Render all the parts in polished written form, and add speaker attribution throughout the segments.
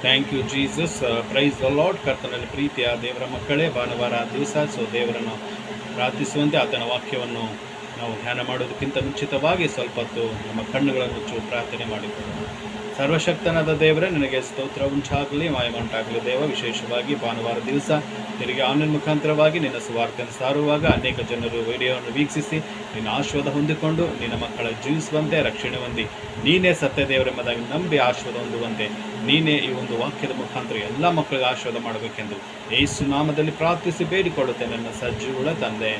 Speaker 1: Thank you Jesus. Praise the Lord. ಕರ್ತನಲ್ಲಿ ಪ್ರೀತಿಯ ದೇವರ ಮಕ್ಕಳೇ, ಭಾನುವಾರ ದಿವಸ ದೇವರನ್ನು ಪ್ರಾರ್ಥಿಸುವಂತೆ ಆತನ ವಾಕ್ಯವನ್ನು ನಾವು ಧ್ಯಾನ ಮಾಡೋದಕ್ಕಿಂತ ಮುಂಚಿತವಾಗಿ ಸ್ವಲ್ಪ ಹೊತ್ತು ನಮ್ಮ ಕಣ್ಣುಗಳನ್ನು ಮುಚ್ಚು ಪ್ರಾರ್ಥನೆ ಮಾಡಿಕೊಳ್ಳೋಣ. ಸರ್ವಶಕ್ತನಾದ ದೇವರೇ, ನಿನಗೆ ಸ್ತೋತ್ರ ಉಂಟಾಗಲಿ, ಮಾಯಮುಂಟಾಗಲಿ ದೇವ. ವಿಶೇಷವಾಗಿ ಭಾನುವಾರ ದಿವಸ ನಿನಗೆ ಆನ್ಲೈನ್ ಮುಖಾಂತರವಾಗಿ ನಿನ್ನ ಸುವಾರ್ತೆಯನ್ನು ಸಾರುವಾಗ ಅನೇಕ ಜನರು ವಿಡಿಯೋವನ್ನು ವೀಕ್ಷಿಸಿ ನಿನ್ನ ಆಶೀರ್ವಾದ ಹೊಂದಿಕೊಂಡು ನಿನ್ನ ಮಕ್ಕಳ ಜೀವಿಸುವಂತೆ, ರಕ್ಷಣೆ ಹೊಂದಿ ನೀನೇ ಸತ್ಯ ದೇವರೆಂಬುದಾಗಿ ನಂಬಿ ಆಶೀರ್ವಾದ ಹೊಂದುವಂತೆ ನೀನೇ ಈ ಒಂದು ವಾಕ್ಯದ ಮುಖಾಂತರ ಎಲ್ಲ ಮಕ್ಕಳಿಗೆ ಆಶೀರ್ವಾದ ಮಾಡಬೇಕೆಂದು ಯೇಸು ನಾಮದಲ್ಲಿ ಪ್ರಾರ್ಥಿಸಿ ಬೇಡಿಕೊಳ್ಳುತ್ತೆ ನನ್ನ ಸಜ್ಜುಗಳ ತಂದೆ.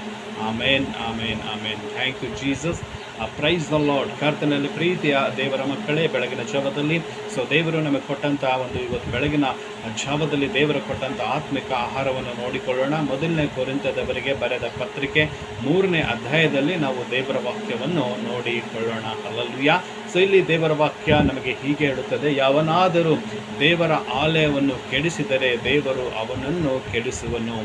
Speaker 1: Amen, amen, amen. Thank you Jesus. Praise the Lord. ಕರ್ತನಲ್ಲಿ ಪ್ರೀತಿಯ ದೇವರ ಮಕ್ಕಳೇ, ಬೆಳಗಿನ ಜಾವದಲ್ಲಿ ದೇವರು ನಮಗೆ ಕೊಟ್ಟಂಥ ಒಂದು ಇವತ್ತು ಬೆಳಗಿನ ಜಾವದಲ್ಲಿ ದೇವರು ಕೊಟ್ಟಂಥ ಆತ್ಮಿಕ ಆಹಾರವನ್ನು ನೋಡಿಕೊಳ್ಳೋಣ. ಮೊದಲನೇ ಕೊರಿಂಥದವರಿಗೆ ಬರೆದ ಪತ್ರಿಕೆ 3ನೇ ಅಧ್ಯಾಯದಲ್ಲಿ ನಾವು ದೇವರ ವಾಕ್ಯವನ್ನು ನೋಡಿಕೊಳ್ಳೋಣ. ಹಲ್ಲೆಲೂಯಾ. ಇಲ್ಲಿ ದೇವರ ವಾಕ್ಯ ನಮಗೆ ಹೀಗೆ ಹೇಳುತ್ತದೆ, ಯಾವನಾದರೂ ದೇವರ ಆಲಯವನ್ನು ಕೆಡಿಸಿದರೆ ದೇವರು ಅವನನ್ನು ಕೆಡಿಸುವನು.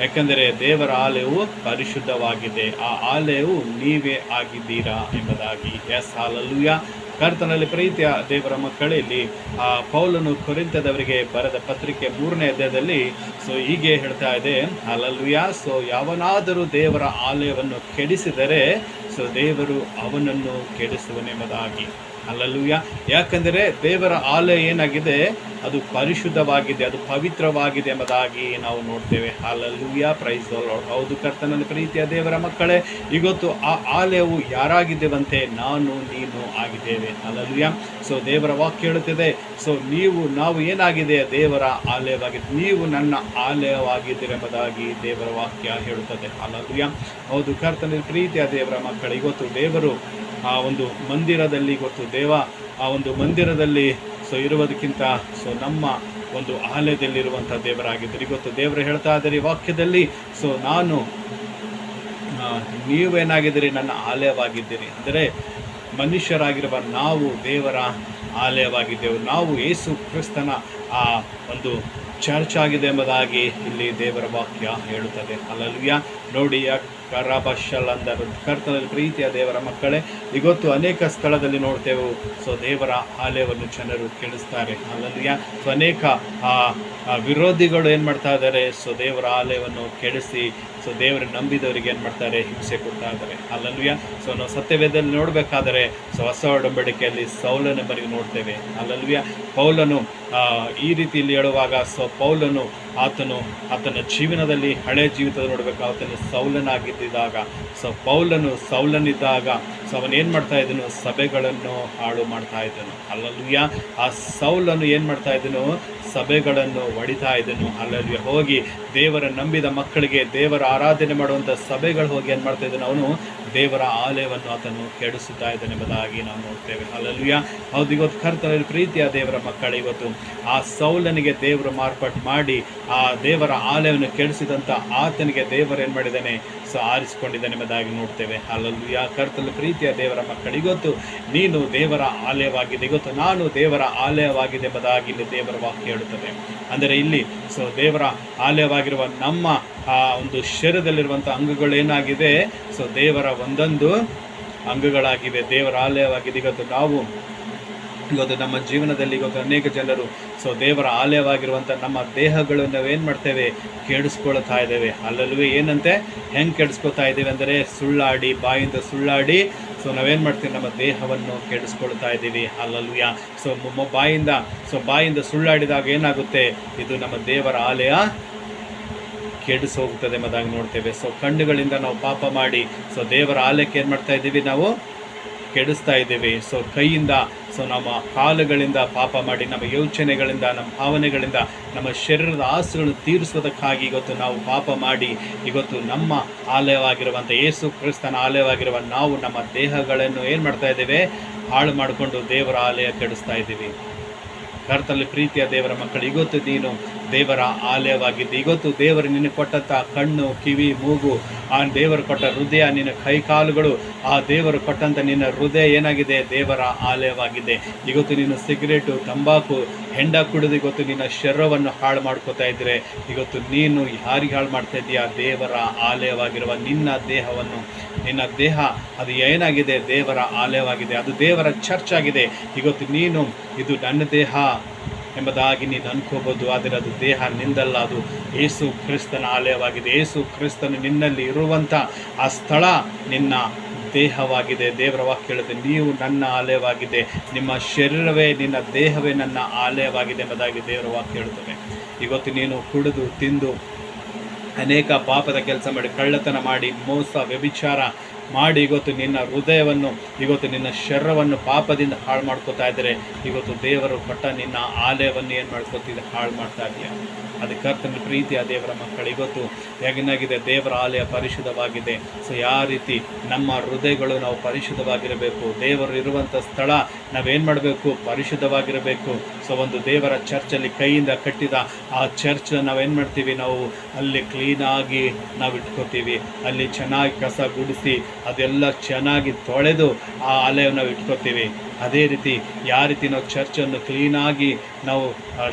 Speaker 1: ಯಾಕೆಂದರೆ ದೇವರ ಆಲಯವು ಪರಿಶುದ್ಧವಾಗಿದೆ, ಆ ಆಲಯವು ನೀವೇ ಆಗಿದ್ದೀರಾ ಎಂಬುದಾಗಿ. Yes, hallelujah. ಕರ್ತನಲ್ಲಿ ಪ್ರೀತಿಯ ದೇವರ ಮಕ್ಕಳಲ್ಲಿ ಪೌಲನು ಕೊರಿಂಥದವರಿಗೆ ಬರೆದ ಪತ್ರಿಕೆ 3ನೇ ಅಧ್ಯಾಯದಲ್ಲಿ ಹೀಗೆ ಹೇಳ್ತಾ ಇದೆ, ಹಲ್ಲೆಲೂಯಾ. ಯಾವನಾದರೂ ದೇವರ ಆಲಯವನ್ನು ಕೆಡಿಸಿದರೆ ದೇವರು ಅವನನ್ನು ಕೆಡಿಸುವನೆಂಬುದಾಗಿ. ಹಲ್ಲೆಲೂಯಾ. ಯಾಕೆಂದರೆ ದೇವರ ಆಲಯ ಏನಾಗಿದೆ, ಅದು ಪರಿಶುದ್ಧವಾಗಿದೆ, ಅದು ಪವಿತ್ರವಾಗಿದೆ ಎಂಬುದಾಗಿ ನಾವು ನೋಡ್ತೇವೆ. ಹಲ್ಲೆಲೂಯಾ. Price the lord. ಹೌದು, ಕರ್ತನಲ್ಲಿ ಪ್ರೀತಿಯ ದೇವರ ಮಕ್ಕಳೇ, ಇವತ್ತು ಆ ಆಲಯವು ಯಾರಾಗಿದ್ದೇವಂತೆ? ನಾನು ನೀನು ಆಗಿದ್ದೇವೆ. ಹಲ್ಲೆಲೂಯಾ. ದೇವರ ವಾಕ್ಯ ಹೇಳುತ್ತದೆ, ನಾವು ಏನಾಗಿದೆ? ದೇವರ ಆಲಯವಾಗಿದೆ. ನೀವು ನನ್ನ ಆಲಯವಾಗಿದ್ದೀರೆಂಬುದಾಗಿ ದೇವರ ವಾಕ್ಯ ಹೇಳುತ್ತದೆ. ಹಲ್ಲೆಲೂಯಾ. ಹೌದು, ಕರ್ತನಲ್ಲಿ ಪ್ರೀತಿಯ ದೇವರ ಮಕ್ಕಳು, ಇವತ್ತು ದೇವರು ಆ ಒಂದು ಮಂದಿರದಲ್ಲಿ, ಇವತ್ತು ಆ ಒಂದು ಮಂದಿರದಲ್ಲಿ ಇರುವುದಕ್ಕಿಂತ ನಮ್ಮ ಒಂದು ಆಲಯದಲ್ಲಿರುವಂಥ ದೇವರಾಗಿದ್ದರು. ಇವತ್ತು ದೇವರು ಹೇಳ್ತಾ ಇದ್ದಾರೆ ಈ ವಾಕ್ಯದಲ್ಲಿ, ನೀವೇನಾಗಿದ್ದೀರಿ? ನನ್ನ ಆಲಯವಾಗಿದ್ದೀರಿ. ಅಂದರೆ ಮನುಷ್ಯರಾಗಿರುವ ನಾವು ದೇವರ ಆಲಯವಾಗಿದ್ದೆವು. ನಾವು ಯೇಸು ಕ್ರಿಸ್ತನ ಆ ಒಂದು ಚರ್ಚ್ ಆಗಿದೆ ಎಂಬುದಾಗಿ ಇಲ್ಲಿ ದೇವರ ವಾಕ್ಯ ಹೇಳುತ್ತದೆ. ಹಲ್ಲೆಲೂಯಾ. ನೋಡಿ, ಕರಬಶಲ್ ಕರ್ತನಲ್ಲಿ ಪ್ರೀತಿಯ ದೇವರ ಮಕ್ಕಳೇ, ಇವತ್ತು ಅನೇಕ ಸ್ಥಳದಲ್ಲಿ ನೋಡ್ತೇವೆ ದೇವರ ಆಲಯವನ್ನು ಜನರು ಕೆಡಿಸ್ತಾರೆ. ಹಲ್ಲೆಲೂಯಾ. ಅನೇಕ ವಿರೋಧಿಗಳು ಏನು ಮಾಡ್ತಾ ಇದ್ದಾರೆ? ದೇವರ ಆಲಯವನ್ನು ಕೆಡಿಸಿ ದೇವರ ನಂಬಿದವರಿಗೆ ಏನು ಮಾಡ್ತಾರೆ? ಹಿಂಸೆ ಕೊಡ್ತಾ ಇದ್ದಾರೆ. ಹಲ್ಲೆಲೂಯಾ. ನಾವು ಸತ್ಯವೇದದಲ್ಲಿ ನೋಡಬೇಕಾದರೆ ಹೊಸ ಒಡಂಬಡಿಕೆಯಲ್ಲಿ ಸೌಲನೆಂಬರಿಗೆ ನೋಡ್ತೇವೆ. ಹಲ್ಲೆಲೂಯಾ. ಪೌಲನು ಈ ರೀತಿಯಲ್ಲಿ ಹೇಳುವಾಗ ಪೌಲನು ಆತನ ಜೀವನದಲ್ಲಿ ಹಳೆ ಜೀವಿತದಲ್ಲಿ ನೋಡಬೇಕು, ಆತನು ಸೌಲನಾಗಿದ್ದಾಗ ಪೌಲನು ಸೌಲನಿದ್ದಾಗ ಅವನೇನು ಮಾಡ್ತಾ ಇದ್ದನು? ಸಭೆಗಳನ್ನು ಹಾಳು ಮಾಡ್ತಾ ಇದ್ದನು. ಹಲ್ಲೆಲೂಯಾ. ಆ ಸೌಲನು ಏನು ಮಾಡ್ತಾ ಇದ್ದನು? ಸಭೆಗಳನ್ನು ಹೊಡಿತಾ ಇದ್ದನು. ಹಲ್ಲೆಲೂಯಾ. ಹೋಗಿ ದೇವರ ನಂಬಿದ ಮಕ್ಕಳಿಗೆ ದೇವರ ಆರಾಧನೆ ಮಾಡುವಂಥ ಸಭೆಗಳು ಹೋಗಿ ಏನು ಮಾಡ್ತಾ ಇದ್ದನು? ಅವನು ದೇವರ ಆಲಯವನ್ನು ಆತನು ಕೆಡಿಸುತ್ತಾ ಇದ್ದಾನೆಂಬುದಾಗಿ ನಾವು ನೋಡ್ತೇವೆ. ಹಲ್ಲೆಲೂಯಾ. ಹೌದು, ಇವತ್ತು ಕರ್ತನಲ್ಲಿ ಪ್ರೀತಿಯ ದೇವರ ಮಕ್ಕಳು, ಇವತ್ತು ಆ ಸೌಲನಿಗೆ ದೇವರು ಮಾರ್ಪಾಟು ಮಾಡಿ ಆ ದೇವರ ಆಲಯವನ್ನು ಕೆಡಿಸಿದಂಥ ಆತನಿಗೆ ದೇವರು ಏನು ಮಾಡಿದ್ದಾನೆ? ಆರಿಸಿಕೊಂಡಿದ್ದಾನೆ ಎಂಬುದಾಗಿ ನೋಡ್ತೇವೆ. ಹಲ್ಲೆಲೂಯಾ. ಕರ್ತನಲ್ಲಿ ಪ್ರೀತಿಯ ದೇವರ ಮಕ್ಕಳು, ಇವತ್ತು ನೀನು ದೇವರ ಆಲಯವಾಗಿದೆ, ಇವತ್ತು ನಾನು ದೇವರ ಆಲಯವಾಗಿದೆ ಎಂಬುದಾಗಿ ಇಲ್ಲಿ ದೇವರ ವಾಕ್ಯ ಹೇಳುತ್ತದೆ. ಅಂದರೆ ಇಲ್ಲಿ ದೇವರ ಆಲಯವಾಗಿರುವ ನಮ್ಮ ಆ ಒಂದು ಶರೀರದಲ್ಲಿರುವಂಥ ಅಂಗಗಳೇನಾಗಿದೆ? ದೇವರ ಒಂದೊಂದು ಅಂಗಗಳಾಗಿವೆ, ದೇವರ ಆಲಯವಾಗಿದೆ. ಇವತ್ತು ನಮ್ಮ ಜೀವನದಲ್ಲಿ ಇವತ್ತು ಅನೇಕ ಜನರು ದೇವರ ಆಲಯವಾಗಿರುವಂಥ ನಮ್ಮ ದೇಹಗಳನ್ನು ನಾವೇನು ಮಾಡ್ತೇವೆ? ಕೆಡಿಸ್ಕೊಳ್ತಾ ಇದ್ದೇವೆ. ಅಲ್ಲಲ್ಲೂ ಏನಂತೆ ಹೆಂಗೆ ಕೆಡಿಸ್ಕೊಳ್ತಾ ಇದ್ದೇವೆ ಅಂದರೆ ಸುಳ್ಳಾಡಿ, ಬಾಯಿಂದ ಸುಳ್ಳಾಡಿ ನಾವೇನು ಮಾಡ್ತೀವಿ? ನಮ್ಮ ದೇಹವನ್ನು ಕೆಡಿಸ್ಕೊಳ್ತಾ ಇದ್ದೀವಿ. ಅಲ್ಲಲ್ಲೂಯಾ. ಬಾಯಿಂದ ಸುಳ್ಳಾಡಿದಾಗ ಏನಾಗುತ್ತೆ? ಇದು ನಮ್ಮ ದೇವರ ಆಲಯ ಕೆಡಿಸೋಗುತ್ತದೆ ಎಂಬುದಾಗಿ ನೋಡ್ತೇವೆ. ಕಣ್ಣುಗಳಿಂದ ನಾವು ಪಾಪ ಮಾಡಿ ದೇವರ ಆಲಯಕ್ಕೆ ಏನು ಮಾಡ್ತಾ ಇದ್ದೀವಿ? ನಾವು ಕೆಡಿಸ್ತಾ ಇದ್ದೀವಿ. ಕೈಯಿಂದ ನಮ್ಮ ಕಾಲುಗಳಿಂದ ಪಾಪ ಮಾಡಿ, ನಮ್ಮ ಯೋಚನೆಗಳಿಂದ, ನಮ್ಮ ಭಾವನೆಗಳಿಂದ, ನಮ್ಮ ಶರೀರದ ಆಸೆಗಳನ್ನು ತೀರಿಸೋದಕ್ಕಾಗಿ ಇವತ್ತು ನಾವು ಪಾಪ ಮಾಡಿ ಇವತ್ತು ನಮ್ಮ ಆಲಯವಾಗಿರುವಂಥ ಯೇಸು ಕ್ರಿಸ್ತನ ಆಲಯವಾಗಿರುವ ನಾವು ನಮ್ಮ ದೇಹಗಳನ್ನು ಏನು ಮಾಡ್ತಾ ಇದ್ದೇವೆ? ಹಾಳು ಮಾಡಿಕೊಂಡು ದೇವರ ಆಲಯ ಕೆಡಿಸ್ತಾ ಇದ್ದೀವಿ. ಕರ್ತನಲ್ಲಿ ಪ್ರೀತಿಯ ದೇವರ ಮಕ್ಕಳು, ಇವತ್ತು ನೀನು ದೇವರ ಆಲಯವಾಗಿದ್ದು, ಇವತ್ತು ದೇವರು ನಿನಗೆ ಕೊಟ್ಟಂಥ ಕಣ್ಣು, ಕಿವಿ, ಮೂಗು, ಆ ದೇವರು ಕೊಟ್ಟ ಹೃದಯ, ನಿನ್ನ ಕೈಕಾಲುಗಳು, ಆ ದೇವರು ಕೊಟ್ಟಂಥ ನಿನ್ನ ಹೃದಯ ಏನಾಗಿದೆ? ದೇವರ ಆಲಯವಾಗಿದೆ. ಇವತ್ತು ನೀನು ಸಿಗರೇಟು, ತಂಬಾಕು, ಹೆಂಡ ಕುಡಿದು ಇವತ್ತು ನಿನ್ನ ಶರೀರವನ್ನು ಹಾಳು ಮಾಡ್ಕೋತಾ ಇದ್ದರೆ ಇವತ್ತು ನೀನು ಯಾರಿಗೆ ಹಾಳು ಮಾಡ್ತಾ ಇದ್ದೀಯಾ? ದೇವರ ಆಲಯವಾಗಿರುವ ನಿನ್ನ ದೇಹವನ್ನು. ನಿನ್ನ ದೇಹ ಅದು ಏನಾಗಿದೆ? ದೇವರ ಆಲಯವಾಗಿದೆ, ಅದು ದೇವರ ಚರ್ಚ್ ಆಗಿದೆ. ಇವತ್ತು ನೀನು ಇದು ನನ್ನ ದೇಹ, ಎಂಬುದಾಗಿ ನೀನು ಅನ್ಕೋಬೋದು. ಆದರೆ ಅದು ದೇಹ ನಿಂದಲ್ಲ, ಅದು ಯೇಸು ಕ್ರಿಸ್ತನ ಆಲಯವಾಗಿದೆ. ಯೇಸು ಕ್ರಿಸ್ತನು ನಿನ್ನಲ್ಲಿ ಇರುವಂಥ ಆ ಸ್ಥಳ ನಿನ್ನ ದೇಹವಾಗಿದೆ. ದೇವರ ವಾಕ್ಯ ಹೇಳುತ್ತೆ, ನೀವು ನನ್ನ ಆಲಯವಾಗಿದೆ, ನಿಮ್ಮ ಶರೀರವೇ ನಿನ್ನ ದೇಹವೇ ನನ್ನ ಆಲಯವಾಗಿದೆ ಎಂಬುದಾಗಿ ದೇವರ ವಾಕ್ಯ ಹೇಳುತ್ತದೆ. ಇವತ್ತು ನೀನು ಕುಡಿದು ತಿಂದು ಅನೇಕ ಪಾಪದ ಕೆಲಸ ಮಾಡಿ, ಕಳ್ಳತನ ಮಾಡಿ, ಮೋಸ ವ್ಯಭಿಚಾರ ಮಾಡಿ ಇವತ್ತು ನಿನ್ನ ಹೃದಯವನ್ನು, ಇವತ್ತು ನಿನ್ನ ಶರೀರವನ್ನು ಪಾಪದಿಂದ ಹಾಳು ಮಾಡ್ಕೋತಾ ಇದ್ದರೆ, ಇವತ್ತು ದೇವರು ಕೊಟ್ಟ ನಿನ್ನ ಆಲಯವನ್ನು ಏನು ಮಾಡ್ಕೋತಿದ್ದೆ, ಹಾಳು ಮಾಡ್ತಾ ಇದೆಯಾ? ಅದಕ್ಕೆ ಕರ್ತನ ಪ್ರೀತಿಯ ದೇವರ ಮಕ್ಕಳು, ಇವತ್ತು ಹೇಗೇನಾಗಿದೆ, ದೇವರ ಆಲಯ ಪರಿಶುದ್ಧವಾಗಿದೆ. ಸೊ ಯಾವ ರೀತಿ ನಮ್ಮ ಹೃದಯಗಳು ನಾವು ಪರಿಶುದ್ಧವಾಗಿರಬೇಕು, ದೇವರು ಇರುವಂಥ ಸ್ಥಳ ನಾವೇನು ಮಾಡಬೇಕು, ಪರಿಶುದ್ಧವಾಗಿರಬೇಕು. ಸೊ ಒಂದು ದೇವರ ಚರ್ಚಲ್ಲಿ ಕೈಯಿಂದ ಕಟ್ಟಿದ ಆ ಚರ್ಚ್ ನಾವೇನು ಮಾಡ್ತೀವಿ, ನಾವು ಅಲ್ಲಿ ಕ್ಲೀನಾಗಿ ನಾವು ಇಟ್ಕೋತೀವಿ, ಅಲ್ಲಿ ಚೆನ್ನಾಗಿ ಕಸ ಗುಡಿಸಿ ಅದೆಲ್ಲ ಚೆನ್ನಾಗಿ ತೊಳೆದು ಆ ಆಲಯವನ್ನು ನಾವು ಇಟ್ಕೋತೀವಿ. ಅದೇ ರೀತಿ ಯಾವ ರೀತಿ ನಾವು ಚರ್ಚನ್ನು ಕ್ಲೀನಾಗಿ ನಾವು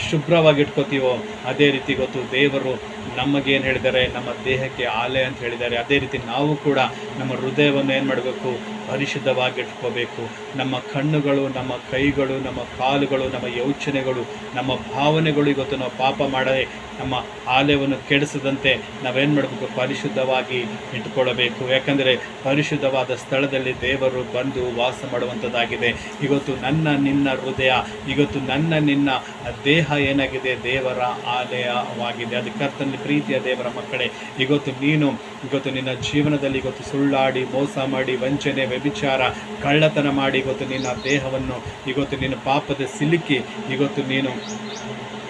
Speaker 1: ಶುಭ್ರವಾಗಿ ಇಟ್ಕೋತೀವೋ, ಅದೇ ರೀತಿ ಗೊತ್ತು ದೇವರು ನಮಗೇನು ಹೇಳಿದ್ದಾರೆ, ನಮ್ಮ ದೇಹಕ್ಕೆ ಆಲಯ ಅಂತ ಹೇಳಿದ್ದಾರೆ. ಅದೇ ರೀತಿ ನಾವು ಕೂಡ ನಮ್ಮ ಹೃದಯವನ್ನು ಏನು ಮಾಡಬೇಕು, ಪರಿಶುದ್ಧವಾಗಿ ಇಟ್ಕೋಬೇಕು. ನಮ್ಮ ಕಣ್ಣುಗಳು, ನಮ್ಮ ಕೈಗಳು, ನಮ್ಮ ಕಾಲುಗಳು, ನಮ್ಮ ಯೋಚನೆಗಳು, ನಮ್ಮ ಭಾವನೆಗಳು ಇವತ್ತು ನಾವು ಪಾಪ ಮಾಡದೆ ನಮ್ಮ ಆಲಯವನ್ನು ಕೆಡಿಸದಂತೆ ನಾವೇನು ಮಾಡಬೇಕು, ಪರಿಶುದ್ಧವಾಗಿ ಇಟ್ಕೊಳ್ಳಬೇಕು. ಯಾಕಂದರೆ ಪರಿಶುದ್ಧವಾದ ಸ್ಥಳದಲ್ಲಿ ದೇವರು ಬಂದು ವಾಸ ಮಾಡುವಂಥದ್ದಾಗಿದೆ. ಇವತ್ತು ನನ್ನ ನಿನ್ನ ಹೃದಯ, ಇವತ್ತು ನನ್ನ ನಿನ್ನ ದೇಹ ಏನಾಗಿದೆ, ದೇವರ ಆಲಯವಾಗಿದೆ. ಅದಕ್ಕೆ ಕರ್ತನಲ್ಲಿ ಪ್ರೀತಿಯ ದೇವರ ಮಕ್ಕಳೇ, ಇವತ್ತು ನಿನ್ನ ಜೀವನದಲ್ಲಿ ಇವತ್ತು ಸುಳ್ಳಾಡಿ, ಮೋಸ ಮಾಡಿ, ವಂಚನೆ, ವ್ಯಭಿಚಾರ, ಕಳ್ಳತನ ಮಾಡಿ ಇವತ್ತು ನಿನ್ನ ದೇಹವನ್ನು ಇವತ್ತು ನಿನ್ನ ಪಾಪದ ಸಿಲುಕಿ ಇವತ್ತು ನೀನು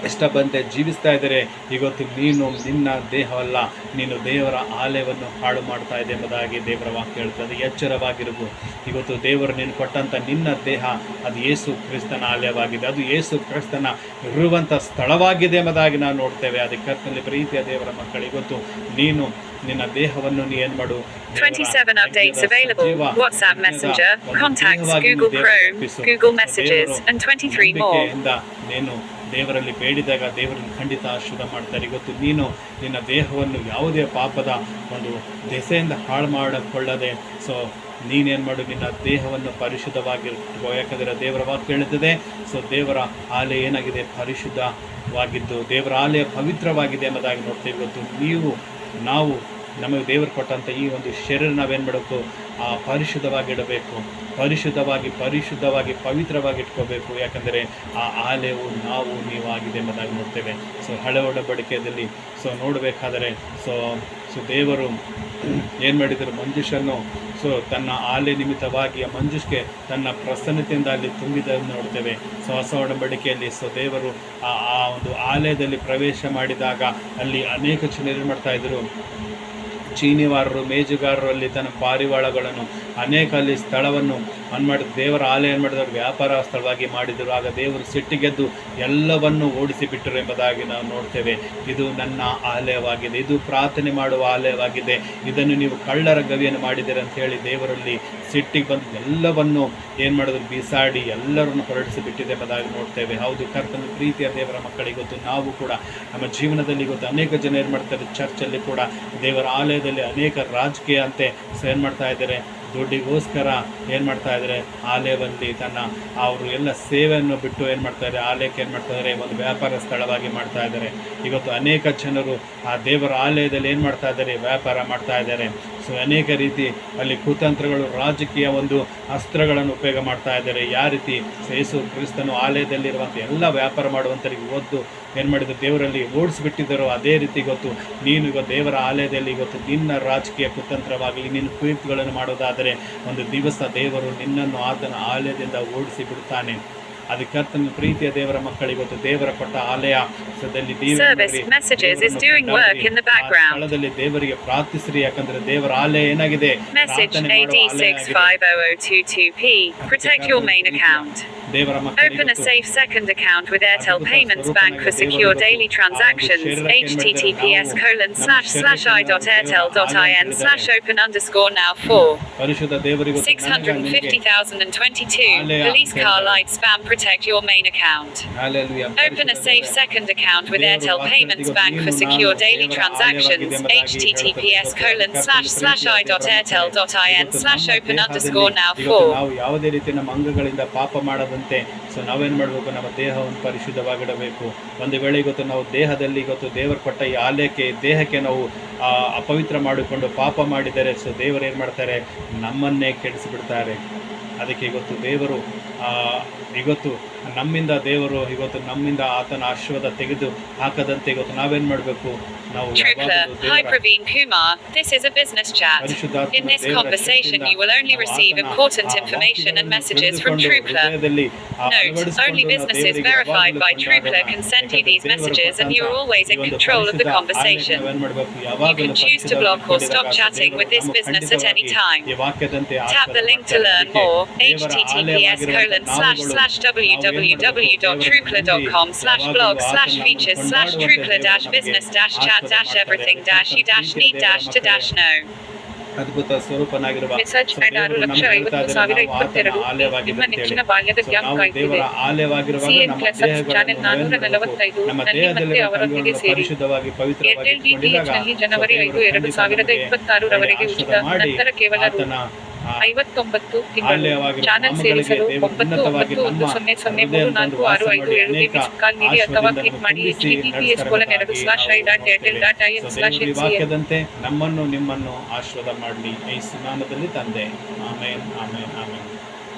Speaker 1: ಇಷ್ಟ ಬಂತೆ ಜೀವಿಸ್ತಾ ಇದ್ದರೆ, ಇವತ್ತು ನೀನು ನಿನ್ನ ದೇಹವಲ್ಲ, ನೀನು ದೇವರ ಆಲಯವನ್ನು ಹಾಳು ಮಾಡ್ತಾ ಇದೆ ಎಂಬುದಾಗಿ ದೇವರ ವಾಕ್ಯ ಹೇಳ್ತದೆ. ಎಚ್ಚರವಾಗಿರುವುದು. ಇವತ್ತು ದೇವರು ನೀನು ಕೊಟ್ಟಂಥ ನಿನ್ನ ದೇಹ ಅದು ಯೇಸು ಕ್ರಿಸ್ತನ ಆಲಯವಾಗಿದೆ, ಅದು ಯೇಸು ಕ್ರಿಸ್ತನ ಇರುವಂಥ ಸ್ಥಳವಾಗಿದೆ ಎಂಬುದಾಗಿ ನಾವು ನೋಡ್ತೇವೆ. ಅದಕ್ಕೆ ಕರ್ತನಲ್ಲಿ ಪ್ರೀತಿಯ ದೇವರ ಮಕ್ಕಳು, ಇವತ್ತು ನೀನು ನಿನ್ನ ದೇಹವನ್ನು ನೀ ಏನು ಮಾಡು,
Speaker 2: 27 updates available, WhatsApp Messenger, contacts, Google Chrome, Google Messages, and 23 more.
Speaker 1: ನೀನು ದೇವರಲ್ಲಿ ಬೇಡಿದಾಗ ದೇವರನ್ನು ಖಂಡಿತ ಆಶೀರ್ವಾದ ಮಾಡ್ತಾರೆ. ಇವತ್ತು ನೀನು ನಿನ್ನ ದೇಹವನ್ನು ಯಾವುದೇ ಪಾಪದ ಒಂದು ದೆಸೆಯಿಂದ ಹಾಳು ಮಾಡಿಕೊಳ್ಳದೆ, ಸೊ ನೀನೇನು ಮಾಡು, ನಿನ್ನ ದೇಹವನ್ನು ಪರಿಶುದ್ಧವಾಗಿರ್ಕೋ. ಯಾಕಂದರೆ ದೇವರ ವಾಕ್ಯ ಹೇಳುತ್ತದೆ, ಸೊ ದೇವರ ಆಲಯ ಏನಾಗಿದೆ, ಪರಿಶುದ್ಧವಾಗಿದ್ದು ದೇವರ ಆಲಯ ಪವಿತ್ರವಾಗಿದೆ ಎಂಬುದಾಗಿ ನೋಡ್ತೇವೆ. ಇವತ್ತು ನಾವು ನಮಗೆ ದೇವರು ಕೊಟ್ಟಂಥ ಈ ಒಂದು ಶರೀರ ನಾವೇನು ಮಾಡಬೇಕು, ಪರಿಶುದ್ಧವಾಗಿಡಬೇಕು, ಪರಿಶುದ್ಧವಾಗಿ ಪವಿತ್ರವಾಗಿ ಇಟ್ಕೋಬೇಕು. ಯಾಕಂದರೆ ಆ ಆಲಯವು ನೀವಾಗಿದೆ ಎಂಬುದಾಗಿ ನೋಡ್ತೇವೆ. ಸೊ ಹಳೆ ಒಡಂಬಡಿಕೆಯಲ್ಲಿ ಸೊ ನೋಡಬೇಕಾದರೆ ಸೊ ದೇವರು ಏನು ಮಾಡಿದರು, ಮಂಜುಷನ್ನು ಸೊ ತನ್ನ ಆಲಯ ನಿಮಿತ್ತವಾಗಿ ಆ ಮಂಜುಷ್ಗೆ ತನ್ನ ಪ್ರಸನ್ನತೆಯಿಂದ ಅಲ್ಲಿ ತುಂಬಿದ್ದನ್ನು ನೋಡ್ತೇವೆ. ಸೊ ಹೊಸ ಒಡಂಬಡಿಕೆಯಲ್ಲಿ ಸೊ ದೇವರು ಆ ಒಂದು ಆಲಯದಲ್ಲಿ ಪ್ರವೇಶ ಮಾಡಿದಾಗ ಅಲ್ಲಿ ಅನೇಕ ಜನರು ಏನು ಮಾಡ್ತಾಯಿದ್ರು, ಚೀನಿವಾರರು, ಮೇಜುಗಾರರು ಅಲ್ಲಿ ತನ್ನ ಪಾರಿವಾಳಗಳನ್ನು ಅನೇಕ ಅಲ್ಲಿ ಸ್ಥಳವನ್ನು ಮಾಡಿದ್ರು. ದೇವರ ಆಲಯ ಮಾಡಿದವರು ವ್ಯಾಪಾರ ಸ್ಥಳವಾಗಿ ಮಾಡಿದರು. ಆಗ ದೇವರು ಸಿಟ್ಟಿಗೆದ್ದು ಎಲ್ಲವನ್ನು ಓಡಿಸಿಬಿಟ್ಟರು ಎಂಬುದಾಗಿ ನಾವು ನೋಡ್ತೇವೆ. ಇದು ನನ್ನ ಆಲಯವಾಗಿದೆ, ಇದು ಪ್ರಾರ್ಥನೆ ಮಾಡುವ ಆಲಯವಾಗಿದೆ, ಇದನ್ನು ನೀವು ಕಳ್ಳರ ಗವಿಯನ್ನು ಮಾಡಿದ್ದೀರಿ ಅಂತ ಹೇಳಿ ದೇವರಲ್ಲಿ ಸಿಟ್ಟಿಗೆ ಬಂದು ಎಲ್ಲವನ್ನು ಏನು ಮಾಡಿದ್ರು, ಬಿಸಾಡಿ ಎಲ್ಲರನ್ನು ಹೊರಡಿಸಿಬಿಟ್ಟಿದೆ ಎಂಬುದಾಗಿ ನೋಡ್ತೇವೆ. ಹೌದು, ಕರ್ತನ ಪ್ರೀತಿಯ ದೇವರ ಮಕ್ಕಳಿಗೆ ಇವತ್ತು ನಾವು ಕೂಡ ನಮ್ಮ ಜೀವನದಲ್ಲಿ ಇವತ್ತು ಅನೇಕ ಜನ ಏನು ಮಾಡ್ತಾರೆ, ಚರ್ಚಲ್ಲಿ ಕೂಡ ದೇವರ ಆಲಯದಲ್ಲಿ ಅನೇಕ ರಾಜಕೀಯ ಅಂತೆ ಸೊ ಏನು ಮಾಡ್ತಾ ಇದ್ದಾರೆ, ದುಡ್ಡಿಗೋಸ್ಕರ ಏನು ಮಾಡ್ತಾ ಇದ್ದಾರೆ, ಆಲಯದಲ್ಲಿ ಅವರು ಎಲ್ಲ ಸೇವೆಯನ್ನು ಬಿಟ್ಟು ಏನು ಮಾಡ್ತಾರೆ, ಆಲಯಕ್ಕೆ ಏನು ಮಾಡ್ತಾ ಇದ್ದಾರೆ, ಒಂದು ವ್ಯಾಪಾರ ಸ್ಥಳವಾಗಿ ಮಾಡ್ತಾ ಇದ್ದಾರೆ. ಇವತ್ತು ಅನೇಕ ಜನರು ಆ ದೇವರ ಆಲಯದಲ್ಲಿ ಏನು ಮಾಡ್ತಾ ಇದ್ದಾರೆ, ವ್ಯಾಪಾರ ಮಾಡ್ತಾ ಇದ್ದಾರೆ. ಸೊ ಅನೇಕ ರೀತಿ ಅಲ್ಲಿ ಕುತಂತ್ರಗಳು, ರಾಜಕೀಯ ಒಂದು ಅಸ್ತ್ರಗಳನ್ನು ಉಪಯೋಗ ಮಾಡ್ತಾ ಇದ್ದಾರೆ. ಯಾವ ರೀತಿ ಯೇಸು ಕ್ರಿಸ್ತನು ಆಲಯದಲ್ಲಿರುವಂಥ ಎಲ್ಲ ವ್ಯಾಪಾರ ಮಾಡುವಂಥರಿಗೆ ಓದ್ದು ಏನು ಮಾಡಿದ್ರು, ದೇವರಲ್ಲಿ ಓಡಿಸ್ಬಿಟ್ಟಿದ್ದರು. ಅದೇ ರೀತಿ ಇವತ್ತು ನೀನು ಇವತ್ತು ದೇವರ ಆಲಯದಲ್ಲಿ ಇವತ್ತು ನಿನ್ನ ರಾಜಕೀಯ ಕುತಂತ್ರವಾಗಲಿ, ನಿನ್ನ ಕುಯುಕ್ತಿಗಳನ್ನು ಮಾಡೋದಾದರೆ ಒಂದು ದಿವಸ ದೇವರು ನಿನ್ನನ್ನು ಆತನ ಆಲಯದಿಂದ ಓಡಿಸಿ ಬಿಡ್ತಾನೆ. ಅದಕ್ಕೆ ಕರ್ತನ ಪ್ರೀತಿಯ ದೇವರ ಮಕ್ಕಳು, ಇವತ್ತು ದೇವರ ಕೊಟ್ಟ ಆಲಯ ಸ್ಥಳದಲ್ಲಿ ದೇವರಿಗೆ ಪ್ರಾರ್ಥಿಸ್ರಿ. ಯಾಕಂದ್ರೆ ದೇವರ ಆಲಯ ಏನಾಗಿದೆ, ದೇವರ
Speaker 2: Open a safe second account with Airtel Payments Bank for secure daily transactions. https://i.airtel.in/open_now 4. 650,022. Police car light spam protect your main account.
Speaker 1: Hallelujah.
Speaker 2: Open a safe second account with Airtel Payments Bank for secure daily transactions. https://i.airtel.in/open_now
Speaker 1: ಇವತ್ತು
Speaker 2: 4.
Speaker 1: ನಾವು ಯಾವುದೇ ರೀತಿ ನಮ್ಮ ಅಂಗಗಳಿಂದ ಪಾಪ ಮಾಡದಂತೆ ನಾವೇನು ಮಾಡಬೇಕು, ನಮ್ಮ ದೇಹವನ್ನು ಪರಿಶುದ್ಧವಾಗಿಡಬೇಕು. ಒಂದು ವೇಳೆ ಇವತ್ತು ನಾವು ಇವತ್ತು ದೇವರು ಕೊಟ್ಟ ಈ ಆಲಯಕ್ಕೆ ದೇಹಕ್ಕೆ ನಾವು ಅಪವಿತ್ರ ಮಾಡಿಕೊಂಡು ಪಾಪ ಮಾಡಿದರೆ ದೇವರು ಏನು ಮಾಡ್ತಾರೆ, ನಮ್ಮನ್ನೇ ಕೆಡಿಸಿಬಿಡ್ತಾರೆ. ಅದಕ್ಕೆ ಇವತ್ತು ದೇವರು ನಮ್ಮಿಂದ ಆತನ ಆಶೀರ್ವಾದ ತೆಗೆದು ಹಾಕದಂತೆ ಇವತ್ತು ನಾವೇನು ಮಾಡಬೇಕು, ನಾವು
Speaker 2: Hi Praveen Kumar, this is a business chat. In this conversation you will only receive important information and messages from Trupla. Note, only businesses verified by Trupla can send you these messages and you are always in control of the conversation. You can choose to block or stop chatting with this business at any time. Tap the link to learn more, https://www.trupla.com/trupla-business-chat-everything-you-need-to-know.
Speaker 1: ಅದ್ಭುತ ಸ್ವರೂಪನಾಗಿರುವ
Speaker 2: ನಿಮ್ಮ ನೆಚ್ಚಿನ ಬಾಲ್ಯದ camp ಕಾಯ್ತಿದೆ. CN classes channel 445 ನಲ್ಲಿ ಮತ್ತೆ ಅವರೊಂದಿಗೆ ಸೇರಿ. Airtel DTH ನಲ್ಲಿ ಜನವರಿ 5, 2026 ರವರೆಗೆ ಉಚಿತ, ನಂತರ ಕೇವಲ ₹59 ತಿಂಗಳು. ಚಾನೆಲ್ ಸೇರಿಸಲು 9910034657 ಮಿಸ್ಡ್ ಕಾಲ್ ನೀಡಿ ಅಥವಾ ಕ್ಲಿಕ್ ಮಾಡಿ. https://i.airtel.in/HCN.
Speaker 1: ವಾಕ್ಯದಂತೆ ನಮ್ಮನ್ನು ನಿಮ್ಮನ್ನು ಆಶೀರ್ವಾದ ಮಾಡಲಿ ಯೇಸು ನಾಮದಲ್ಲಿ ತಂದೆ. Amen amen amen.